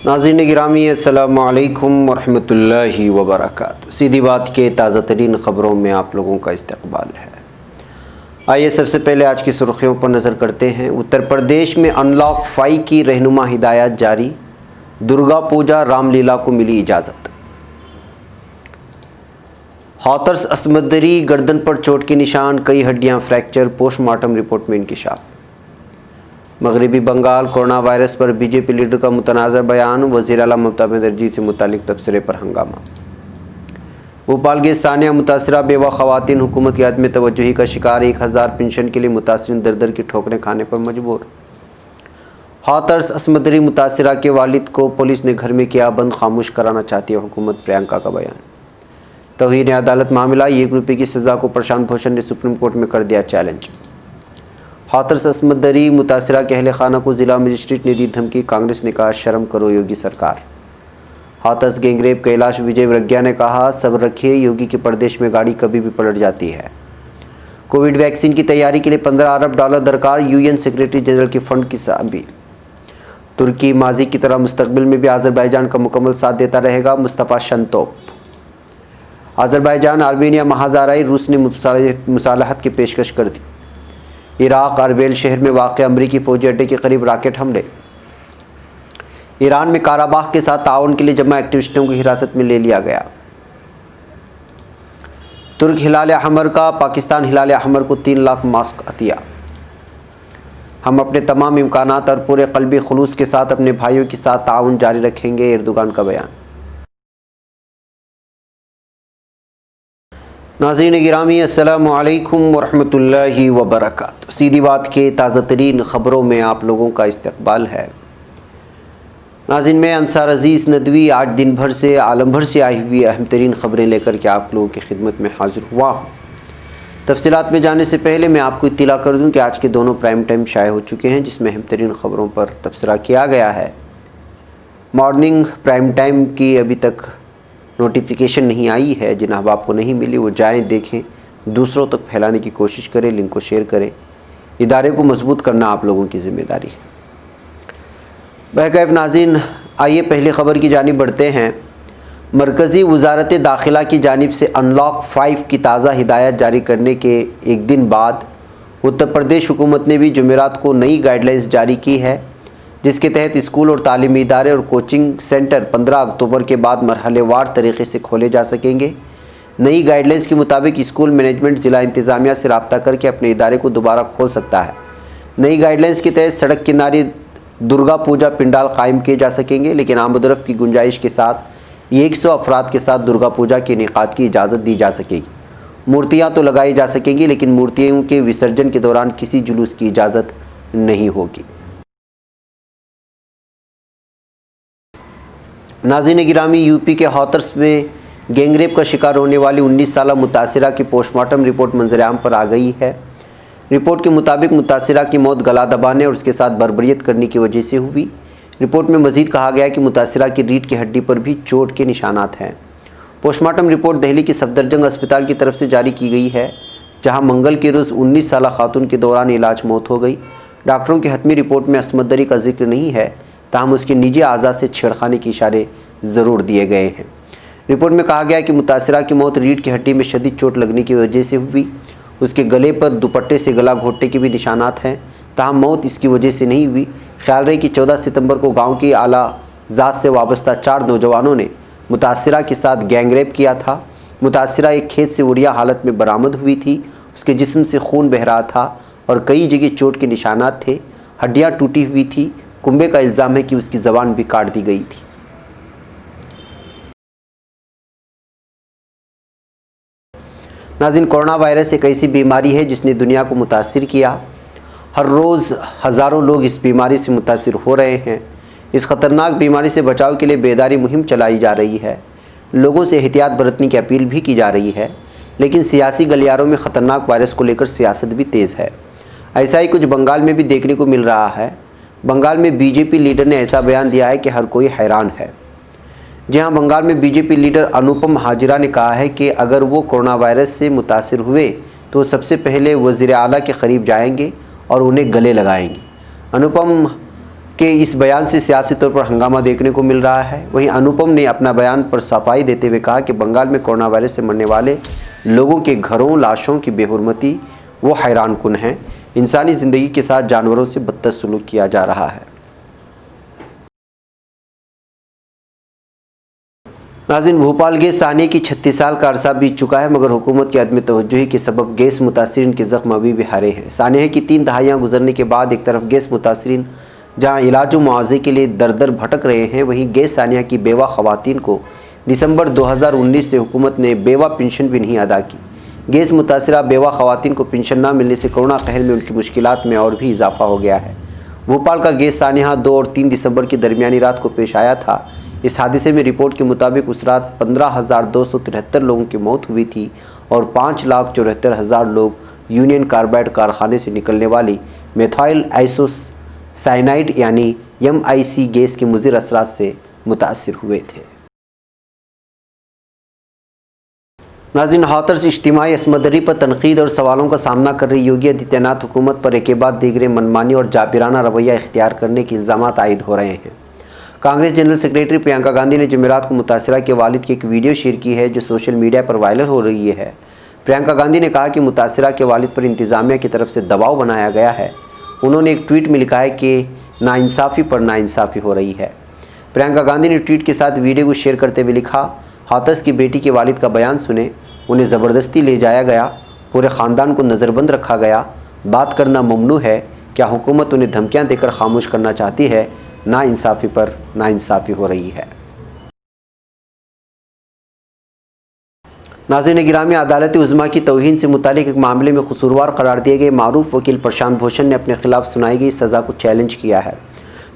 ناظرین گرامی السلام علیکم ورحمۃ اللہ وبرکاتہ۔ سیدھی بات کے تازہ ترین خبروں میں آپ لوگوں کا استقبال ہے۔ آئیے سب سے پہلے آج کی سرخیوں پر نظر کرتے ہیں۔ اتر پردیش میں ان لاک 5 کی رہنما ہدایات جاری، درگا پوجا رام لیلا کو ملی اجازت۔ ہاتھرس عصمت دری گردن پر چوٹ کے نشان، کئی ہڈیاں فریکچر، پوسٹ مارٹم رپورٹ میں انکشاف۔ مغربی Bengal corona virus per be J P leader کا متنازع بیان، وزیر اعلیٰ ممتا بنرجی سے متعلق تبصرے پر ہنگامہ۔ بھوپال کے ثانیہ متاثرہ بیوہ خواتین حکومت کی عدم توجہی کا شکار، 1000 پنشن کے لیے متاثرین در در کی ٹھوکریں کھانے پر مجبور۔ ہاتھرس عصمت دری متاثرہ کے والد کو پولیس نے گھر میں کیا بند، خاموش کرانا چاہتی ہے حکومت، پرینکا کا بیان۔ توہین عدالت معاملہ، 1 روپے کی سزا کو پرشانت بھوشن نے سپریم کورٹ میں کر دیا چیلنج۔ ہاتھرس عصمت دری متاثرہ کے اہل خانہ کو ضلع مجسٹریٹ نے دی دھمکی، کانگریس نے کہا شرم کرو یوگی سرکار۔ ہاتھرس گینگ ریپ، کیلاش وجے ورگیہ نے کہا صبر رکھیے، یوگی کے پردیش میں گاڑی کبھی بھی پلٹ جاتی ہے۔ کووڈ ویکسین کی تیاری کے لیے $15 ارب درکار، UN سیکریٹری جنرل کے فنڈ کی تعمیل۔ ترکی ماضی کی طرح مستقبل میں بھی آذربائیجان کا مکمل ساتھ دیتا رہے گا، مصطفیٰ شنتوپ۔ آذربائیجان آرمینیا محاذ آرائی، روس نے مصالحت کی پیشکش کر دی۔ عراق اربیل شہر میں واقع امریکی فوجی اڈے کے قریب راکٹ حملے۔ ایران میں کاراباخ کے ساتھ تعاون کے لیے جمع ایکٹیوسٹوں کو حراست میں لے لیا گیا۔ ترک ہلال احمر کا پاکستان ہلال احمر کو 3 لاکھ ماسک عطیہ۔ ہم اپنے تمام امکانات اور پورے قلبی خلوص کے ساتھ اپنے بھائیوں کے ساتھ تعاون جاری رکھیں گے، ایردوغان کا بیان۔ ناظرین گرامی السلام علیکم ورحمۃ اللہ وبرکاتہ۔ سیدھی بات کے تازہ ترین خبروں میں آپ لوگوں کا استقبال ہے۔ ناظرین میں انصار عزیز ندوی آج دن بھر سے عالم بھر سے آئی ہوئی اہم ترین خبریں لے کر کے آپ لوگوں کی خدمت میں حاضر ہوا ہوں۔ تفصیلات میں جانے سے پہلے میں آپ کو اطلاع کر دوں کہ آج کے دونوں پرائم ٹائم شائع ہو چکے ہیں، جس میں اہم ترین خبروں پر تبصرہ کیا گیا ہے۔ مارننگ پرائم ٹائم کی ابھی تک نوٹیفیکیشن نہیں آئی ہے، جن احباب کو نہیں ملی وہ جائیں دیکھیں، دوسروں تک پھیلانے کی کوشش کریں، لنک کو شیئر کریں۔ ادارے کو مضبوط کرنا آپ لوگوں کی ذمہ داری ہے۔ بہرکیف ناظرین، آئیے پہلی خبر کی جانب بڑھتے ہیں۔ مرکزی وزارت داخلہ کی جانب سے ان لاک 5 کی تازہ ہدایات جاری کرنے کے ایک دن بعد اتر پردیش حکومت نے بھی جمعرات کو نئی گائیڈ لائنز جاری کی ہے، جس کے تحت اسکول اور تعلیمی ادارے اور کوچنگ سینٹر 15 اکتوبر کے بعد مرحلے وار طریقے سے کھولے جا سکیں گے۔ نئی گائیڈ لائنز کے مطابق اسکول مینجمنٹ ضلع انتظامیہ سے رابطہ کر کے اپنے ادارے کو دوبارہ کھول سکتا ہے۔ نئی گائیڈ لائنز کے تحت سڑک کنارے درگا پوجا پنڈال قائم کیے جا سکیں گے، لیکن آمد و رفت کی گنجائش کے ساتھ 100 افراد کے ساتھ درگا پوجا کے انعقاد کی اجازت دی جا سکے گی۔ مورتیاں تو لگائی جا سکیں گی، لیکن مورتیوں کے وسرجن کے دوران کسی جلوس کی اجازت نہیں ہوگی۔ ناظرین گرامی، یوپی کے ہاتھرس میں گینگ ریپ کا شکار ہونے والی 19 سالہ متاثرہ کی پوسٹ مارٹم رپورٹ منظر عام پر آ گئی ہے۔ رپورٹ کے مطابق متاثرہ کی موت گلا دبانے اور اس کے ساتھ بربریت کرنے کی وجہ سے ہوئی۔ رپورٹ میں مزید کہا گیا کہ متاثرہ کی ریڑھ کی ہڈی پر بھی چوٹ کے نشانات ہیں۔ پوسٹ مارٹم رپورٹ دہلی کی صفدرجنگ اسپتال کی طرف سے جاری کی گئی ہے، جہاں منگل کے روز 19 سالہ خاتون کے دوران علاج موت ہو گئی۔ ڈاکٹروں کی حتمی رپورٹ میں عصمت دری کا ذکر نہیں ہے، تاہم اس کے نجی اعضاء سے چھیڑخانی کے اشارے ضرور دیے گئے ہیں۔ رپورٹ میں کہا گیا کہ متاثرہ کی موت ریڑھ کی ہڈی میں شدید چوٹ لگنے کی وجہ سے ہوئی۔ اس کے گلے پر دوپٹے سے گلا گھوٹنے کے بھی نشانات ہیں، تاہم موت اس کی وجہ سے نہیں ہوئی۔ خیال رہے کہ 14 ستمبر کو گاؤں کی اعلیٰ ذات سے وابستہ 4 نوجوانوں نے متاثرہ کے ساتھ گینگ ریپ کیا تھا۔ متاثرہ ایک کھیت سے اڑیا حالت میں برآمد ہوئی تھی، اس کے جسم سے خون بہہ رہا تھا اور کئی جگہ چوٹ کے نشانات تھے، ہڈیاں ٹوٹی ہوئی تھی۔ کنبے کا الزام ہے کہ اس کی زبان بھی کاٹ دی گئی تھی۔ ناظرین، کورونا وائرس ایک ایسی بیماری ہے جس نے دنیا کو متاثر کیا۔ ہر روز ہزاروں لوگ اس بیماری سے متاثر ہو رہے ہیں۔ اس خطرناک بیماری سے بچاؤ کے لیے بیداری مہم چلائی جا رہی ہے، لوگوں سے احتیاط برتنے کی اپیل بھی کی جا رہی ہے، لیکن سیاسی گلیاروں میں خطرناک وائرس کو لے کر سیاست بھی تیز ہے۔ ایسا ہی کچھ بنگال میں بھی دیکھنے کو مل رہا ہے۔ بنگال میں بی جے پی لیڈر نے ایسا بیان دیا ہے کہ ہر کوئی حیران ہے۔ جی ہاں، بنگال میں B J P leader Anupam Hazra نے کہا ہے کہ اگر وہ کورونا وائرس سے متاثر ہوئے تو سب سے پہلے وزیر اعلیٰ کے قریب جائیں گے اور انہیں گلے لگائیں گے۔ انوپم کہ اس بیان سے سیاسی طور پر ہنگامہ دیکھنے کو مل رہا ہے۔ وہیں انوپم نے اپنا بیان پر صفائی دیتے ہوئے کہا کہ بنگال میں کورونا وائرس سے مرنے والے لوگوں کے گھروں لاشوں کی بے حرمتی وہ حیران کن ہیں۔ انسانی زندگی کے ساتھ جانوروں سے بدتر سلوک کیا جا رہا ہے۔ ناظرین، بھوپال گیس سانحے کی 36 سال کا عرصہ بیت چکا ہے، مگر حکومت کی عدم توجہی کے سبب گیس متاثرین کے زخم ابھی بھی ہرے ہیں۔ سانحے کی 3 دہائیاں گزرنے کے بعد ایک طرف گیس متاثرین جہاں علاج و معاوضے کے لیے در در بھٹک رہے ہیں، وہیں گیس سانحہ کی بیوہ خواتین کو دسمبر 2019 سے حکومت نے بیوہ پنشن بھی نہیں ادا کی۔ گیس متاثرہ بیوہ خواتین کو پنشن نہ ملنے سے کورونا قہر میں ان کی مشکلات میں اور بھی اضافہ ہو گیا ہے۔ بھوپال کا گیس سانحہ 2 اور 3 دسمبر کی درمیانی رات کو پیش آیا تھا۔ اس حادثے میں رپورٹ کے مطابق اس رات 15,273 لوگوں کی موت ہوئی تھی اور 5,74,000 لوگ یونین کاربائڈ کارخانے سے نکلنے والی میتھائل آئسوسائنائڈ یعنی MIC گیس کے مضر اثرات سے متاثر ہوئے تھے۔ ناظرین، ہاتھرس اجتماعی عصمت دری پر تنقید اور سوالوں کا سامنا کر رہی یوگی آدتیہ ناتھ حکومت پر ایک کے بعد دیگر منمانی اور جابرانہ رویہ اختیار کرنے کے الزامات عائد ہو رہے ہیں۔ کانگریس جنرل سیکریٹری پرینکا گاندھی نے جمعرات کو متاثرہ کے والد کی ایک ویڈیو شیئر کی ہے جو سوشل میڈیا پر وائرل ہو رہی ہے۔ پرینکا گاندھی نے کہا کہ متاثرہ کے والد پر انتظامیہ کی طرف سے دباؤ بنایا گیا ہے۔ انہوں نے ایک ٹویٹ میں لکھا ہے کہ ناانصافی پر ناانصافی ہو رہی ہے۔ پرینکا گاندھی نے ٹویٹ کے ساتھ ویڈیو کو شیئر کرتے ہوئے لکھا، ہاتھرس کی بیٹی کے والد کا بیان سنیں، انہیں زبردستی لے جایا گیا، پورے خاندان کو نظر بند رکھا گیا، بات کرنا ممنوع ہے، کیا حکومت انہیں دھمکیاں دے کر خاموش کرنا چاہتی ہے؟ ناانصافی پر ناانصافی ہو رہی ہے۔ ناظرین گرامی، عدالت عظمیٰ کی توہین سے متعلق ایک معاملے میں قصوروار قرار دیے گئے معروف وکیل پرشانت بھوشن نے اپنے خلاف سنائی گئی سزا کو چیلنج کیا ہے۔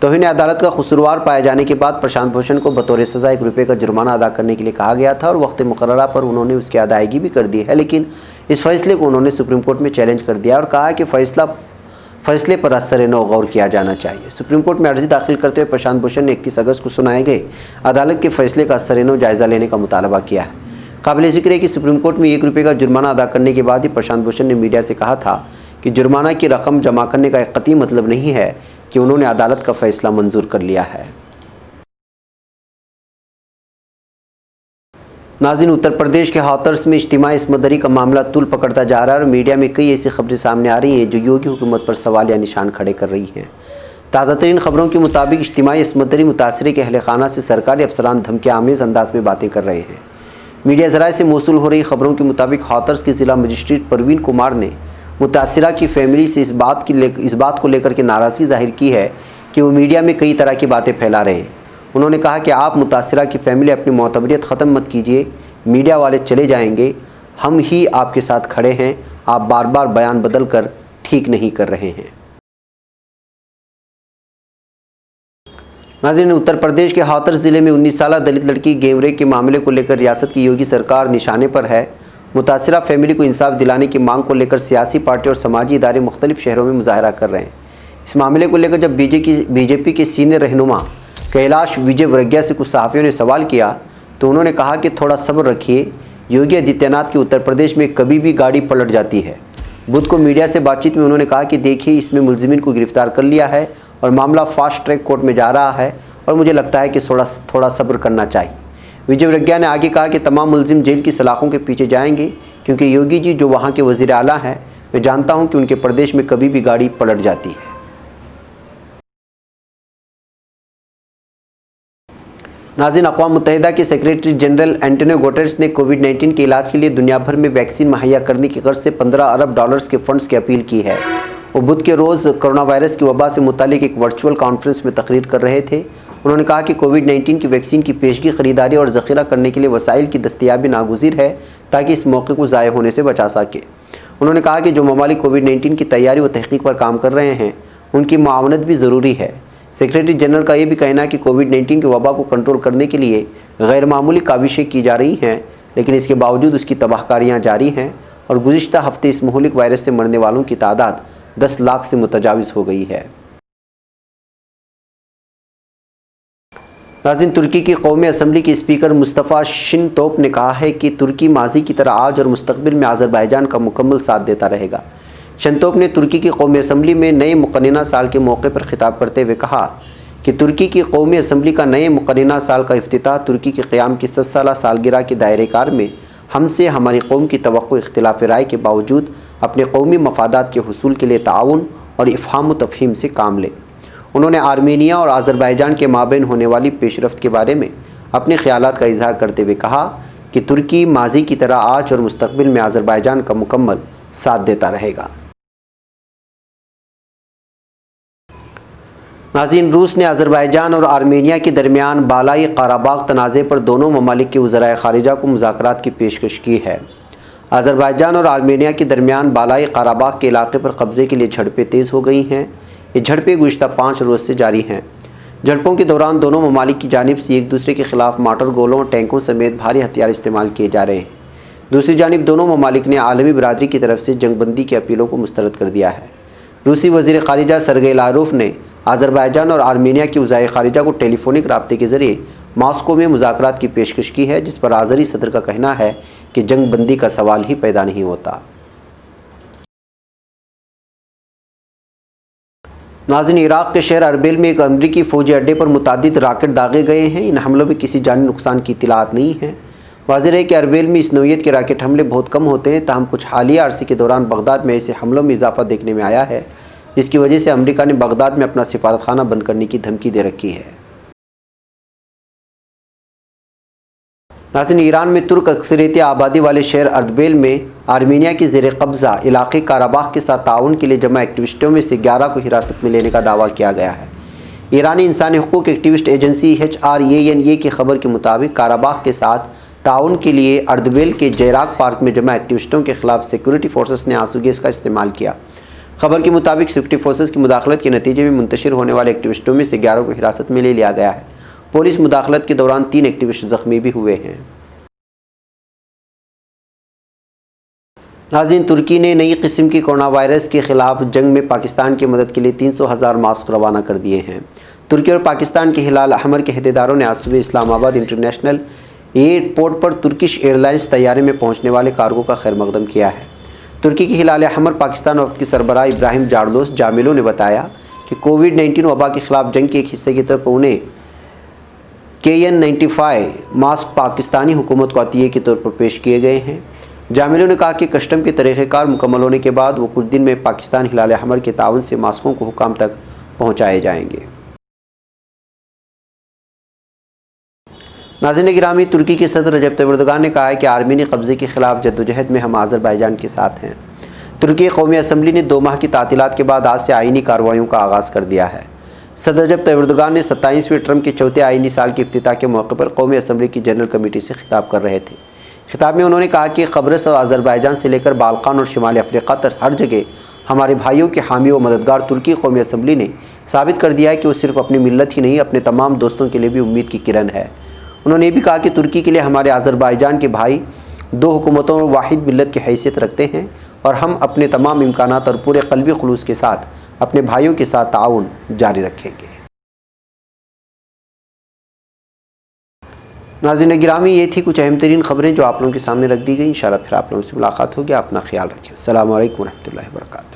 توہین عدالت کا قصوروار پائے جانے کے بعد پرشانت بھوشن کو بطور سزا 1 روپے کا جرمانہ ادا کرنے کے لیے کہا گیا تھا اور وقت مقررہ پر انہوں نے اس کی ادائیگی بھی کر دی ہے، لیکن اس فیصلے کو انہوں نے سپریم کورٹ میں چیلنج کر دیا اور کہا کہ فیصلے پر اثر نو غور کیا جانا چاہیے۔ سپریم کورٹ میں عرضی داخل کرتے ہوئے پرشانت بھوشن نے 31 اگست کو سنائے گئے عدالت کے فیصلے کا اثر نو جائزہ لینے کا مطالبہ کیا ہے۔ قابل ذکر ہے کہ سپریم کورٹ میں 1 روپے کا جرمانہ ادا کرنے کے بعد ہی پرشانت بھوشن نے میڈیا سے کہا تھا کہ جرمانہ کی رقم جمع کرنے کا ایک قطعی مطلب نہیں ہے کہ انہوں نے عدالت کا فیصلہ منظور کر لیا ہے۔ ناظرین، اتر پردیش کے ہاتھرس میں اجتماعی عصمت دری کا معاملہ طول پکڑتا جا رہا ہے اور میڈیا میں کئی ایسی خبریں سامنے آ رہی ہیں جو یوگی حکومت پر سوالیہ نشان کھڑے کر رہی ہیں۔ تازہ ترین خبروں کے مطابق اجتماعی عصمت دری متاثرے کے اہل خانہ سے سرکاری افسران دھمکیہ آمیز انداز میں باتیں کر رہے ہیں۔ میڈیا ذرائع سے موصول ہو رہی خبروں کے مطابق ہاتھرس کے ضلع مجسٹریٹ پروین کمار نے متاثرہ کی فیملی سے اس بات کو لے کر کے ناراضگی ظاہر کی ہے کہ وہ میڈیا میں کئی طرح کی باتیں پھیلا رہے ہیں۔ انہوں نے کہا کہ آپ متاثرہ کی فیملی اپنی معتبریت ختم مت کیجیے، میڈیا والے چلے جائیں گے، ہم ہی آپ کے ساتھ کھڑے ہیں، آپ بار بار بیان بدل کر ٹھیک نہیں کر رہے ہیں۔ ناظرین، اتر پردیش کے ہاتھرس ضلع میں 19 سالہ دلت لڑکی گیم ریپ کے معاملے کو لے کر ریاست کی یوگی سرکار نشانے پر ہے۔ متاثرہ فیملی کو انصاف دلانے کی مانگ کو لے کر سیاسی پارٹی اور سماجی ادارے مختلف شہروں میں مظاہرہ کر رہے ہیں۔ اس معاملے کو لے کر جب بی جے پی کے سینئر رہنما کیلاش وجے ورگیہ سے کچھ صحافیوں نے سوال کیا تو انہوں نے کہا کہ تھوڑا صبر رکھیے، یوگی آدتیہ ناتھ کی اتر پردیش میں کبھی بھی گاڑی پلٹ جاتی ہے۔ بدھ کو میڈیا سے بات چیت میں انہوں نے کہا کہ دیکھیے، اس میں ملزمین کو گرفتار کر لیا ہے اور معاملہ فاسٹ ٹریک کورٹ میں جا رہا ہے اور مجھے لگتا ہے کہ تھوڑا صبر کرنا چاہیے۔ وجے ورگیہ نے آگے کہا کہ تمام ملزم جیل کی سلاخوں کے پیچھے جائیں گے کیونکہ یوگی جی جو وہاں کے وزیر اعلیٰ ہیں، میں جانتا ہوں کہ ان کے پردیش میں کبھی بھی گاڑی پلٹ جاتی ہے۔ ناظرین، اقوام متحدہ کے سیکریٹری جنرل اینٹونیو گوٹریس نے کووڈ-19 کے علاج کے لیے دنیا بھر میں ویکسین مہیا کرنے کی غرض سے $15 ارب کے فنڈز کی اپیل کی ہے۔ وہ بدھ کے روز کرونا وائرس کی وبا سے متعلق ایک ورچوئل کانفرنس میں تقریر کر رہے تھے۔ انہوں نے کہا کہ کووڈ-19 کی ویکسین کی پیشگی خریداری اور ذخیرہ کرنے کے لیے وسائل کی دستیابی ناگزیر ہے تاکہ اس موقع کو ضائع ہونے سے بچا سکے۔ انہوں نے کہا کہ جو ممالک کووڈ-19 کی تیاری و تحقیق پر کام کر رہے ہیں ان کی معاونت بھی ضروری ہے۔ سیکریٹری جنرل کا یہ بھی کہنا ہے کہ کووڈ-19 کی وبا کو کنٹرول کرنے کے لیے غیر معمولی کاوشیں کی جا رہی ہیں، لیکن اس کے باوجود اس کی تباہ کاریاں جاری ہیں اور گزشتہ ہفتے اس مہلک وائرس سے مرنے والوں کی تعداد 10 لاکھ سے متجاوز ہو گئی ہے۔ ناظرین، ترکی کی قومی اسمبلی کے اسپیکر مصطفیٰ شنتوپ نے کہا ہے کہ ترکی ماضی کی طرح آج اور مستقبل میں آذربائیجان کا مکمل ساتھ دیتا رہے گا۔ شنتوپ نے ترکی کی قومی اسمبلی میں نئے مقننہ سال کے موقع پر خطاب کرتے ہوئے کہا کہ ترکی کی قومی اسمبلی کا نئے مقننہ سال کا افتتاح ترکی کے قیام کی 10 سالہ سالگرہ کے دائرۂ کار میں ہم سے ہماری قوم کی توقع اختلاف رائے کے باوجود اپنے قومی مفادات کے حصول کے لیے تعاون اور افہام و تفہیم سے کام لے۔ انہوں نے آرمینیا اور آذربائیجان کے مابین ہونے والی پیش رفت کے بارے میں اپنے خیالات کا اظہار کرتے ہوئے کہا کہ ترکی ماضی کی طرح آج اور مستقبل میں آذربائیجان کا مکمل ساتھ دیتا رہے گا۔ ناظرین، روس نے آذربائیجان اور آرمینیا کے درمیان بالائی قراباغ تنازع پر دونوں ممالک کے وزرائے خارجہ کو مذاکرات کی پیشکش کی ہے۔ آذربائیجان اور آرمینیا کے درمیان بالائی قراباغ کے علاقے پر قبضے کے لیے جھڑپیں تیز ہو گئی ہیں۔ یہ جھڑپیں گزشتہ 5 روز سے جاری ہیں۔ جھڑپوں کے دوران دونوں ممالک کی جانب سے ایک دوسرے کے خلاف مارٹر گولوں اور ٹینکوں سمیت بھاری ہتھیار استعمال کیے جا رہے ہیں۔ دوسری جانب دونوں ممالک نے عالمی برادری کی طرف سے جنگ بندی کی اپیلوں کو مسترد کر دیا ہے۔ روسی وزیر خارجہ سرگئی لاروف نے آذربائیجان اور آرمینیا کے وزرائے خارجہ کو ٹیلی فونک رابطے کے ذریعے ماسکو میں مذاکرات کی پیشکش کی ہے، جس پر آذری صدر کا کہنا ہے کہ جنگ بندی کا سوال ہی پیدا نہیں ہوتا۔ ناظرین، عراق کے شہر اربیل میں ایک امریکی فوجی اڈے پر متعدد راکٹ داغے گئے ہیں۔ ان حملوں میں کسی جانی نقصان کی اطلاعات نہیں ہیں۔ واضح ہے کہ اربیل میں اس نوعیت کے راکٹ حملے بہت کم ہوتے ہیں، تاہم کچھ حالیہ عرصے کے دوران بغداد میں ایسے حملوں میں اضافہ دیکھنے میں آیا ہے، جس کی وجہ سے امریکہ نے بغداد میں اپنا سفارت خانہ بند کرنے کی دھمکی دے رکھی ہے۔ ناظرین، ایران میں ترک اکثریتی آبادی والے شہر اردبیل میں آرمینیا کی زیر قبضہ علاقے کاراباخ کے ساتھ تعاون کے لیے جمع ایکٹیوسٹوں میں سے 11 کو حراست میں لینے کا دعویٰ کیا گیا ہے۔ ایرانی انسانی حقوق ایکٹیوسٹ ایجنسی HRANA کی خبر کے مطابق کاراباخ کے ساتھ تعاون کے لیے اردبیل کے جیراک پارک میں جمع ایکٹیوسٹوں کے خلاف سیکورٹی فورسز نے آنسو گیس کا استعمال کیا۔ خبر کے مطابق سیکورٹی فورسز کی مداخلت کے نتیجے میں منتشر ہونے والے ایکٹیوسٹوں میں سے 11 کو حراست میں لے لیا گیا ہے۔ پولیس مداخلت کے دوران 3 ایکٹیوسٹ زخمی بھی ہوئے ہیں۔ ناظرین، ترکی نے نئی قسم کی کورونا وائرس کے خلاف جنگ میں پاکستان کی مدد کے لیے 300,000 ماسک روانہ کر دیے ہیں۔ ترکی اور پاکستان کے ہلال احمر کے عہدیداروں نے آج صبح اسلام آباد انٹرنیشنل ایئرپورٹ پر ترکش ایئر لائنز طیارے میں پہنچنے والے کارگو کا خیر مقدم کیا ہے۔ ترکی کی ہلال احمر پاکستان وفد کے سربراہ ابراہیم جارلوس جامیلو نے بتایا کہ کووڈ-19 وبا کے خلاف جنگ کے ایک حصے کے طور پر انہیں KN95 ماسک پاکستانی حکومت کو عطیے کے طور پر پیش کیے گئے ہیں۔ جامیلو نے کہا کہ کسٹم کے طریقہ کار مکمل ہونے کے بعد وہ کچھ دن میں پاکستان ہلال احمر کے تعاون سے ماسکوں کو حکام تک پہنچائے جائیں گے۔ ناظرین گرامی، ترکی کے صدر رجب طیب اردوغان نے کہا ہے کہ آرمینی قبضے کے خلاف جدوجہد میں ہم آذربائیجان کے ساتھ ہیں۔ ترکی قومی اسمبلی نے 2 ماہ کی تعطیلات کے بعد آج سے آئینی کارروائیوں کا آغاز کر دیا ہے۔ صدر رجب طیب اردوغان نے 27ویں ٹرمپ کے چوتھے آئینی سال کے افتتاح کے موقع پر قومی اسمبلی کی جنرل کمیٹی سے خطاب کر رہے تھے۔ خطاب میں انہوں نے کہا کہ قبرص اور آذربائیجان سے لے کر بالقان اور شمال افریقہ تک ہر جگہ ہمارے بھائیوں کے حامی و مددگار ترکی قومی اسمبلی نے ثابت کر دیا ہے کہ وہ صرف اپنی ملت ہی نہیں، اپنے تمام دوستوں کے لیے بھی امید کی کرن ہے۔ انہوں نے یہ بھی کہا کہ ترکی کے لیے ہمارے آذربائیجان کے بھائی 2 حکومتوں اور واحد ملت کی حیثیت رکھتے ہیں، اور ہم اپنے تمام امکانات اور پورے قلبی خلوص کے ساتھ اپنے بھائیوں کے ساتھ تعاون جاری رکھیں گے۔ ناظرین گرامی، یہ تھی کچھ اہم ترین خبریں جو آپ لوگوں کے سامنے رکھ دی گئی۔ انشاءاللہ پھر آپ لوگوں سے ملاقات ہوگی۔ اپنا خیال رکھیں۔ السلام علیکم ورحمۃ اللہ وبرکاتہ۔